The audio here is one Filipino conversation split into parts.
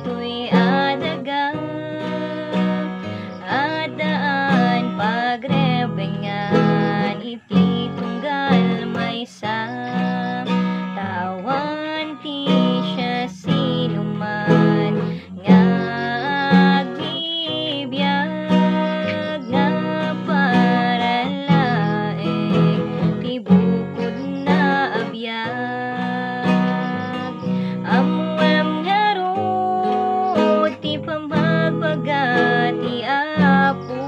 dito'y adaga, adaan pagrebengan, iti tunggal maysa, tawan ti siya sinuman, nga agibiyag, nga paralaeng, ti bukod na abiyag. Amwam nga ro, ti pamagbaga ti Apo,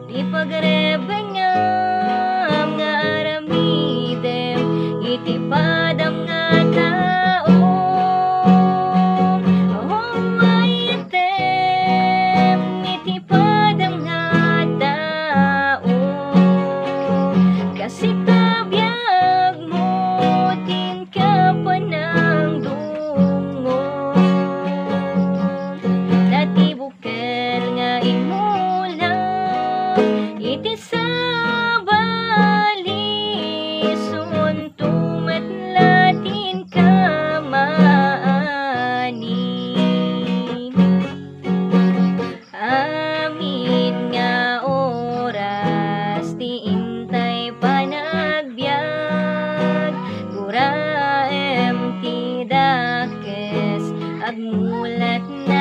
ti pagrebengam nga aramidem, iti padam nga tao. Mayitem iti padam nga tao, kasi kabyag mo tin ka panangdungo, natibukal nga imulang, iti sabalison tumatlatin ka maanin. Amin nga oras ti intay panagbiag, guraem ti dakes agmulat na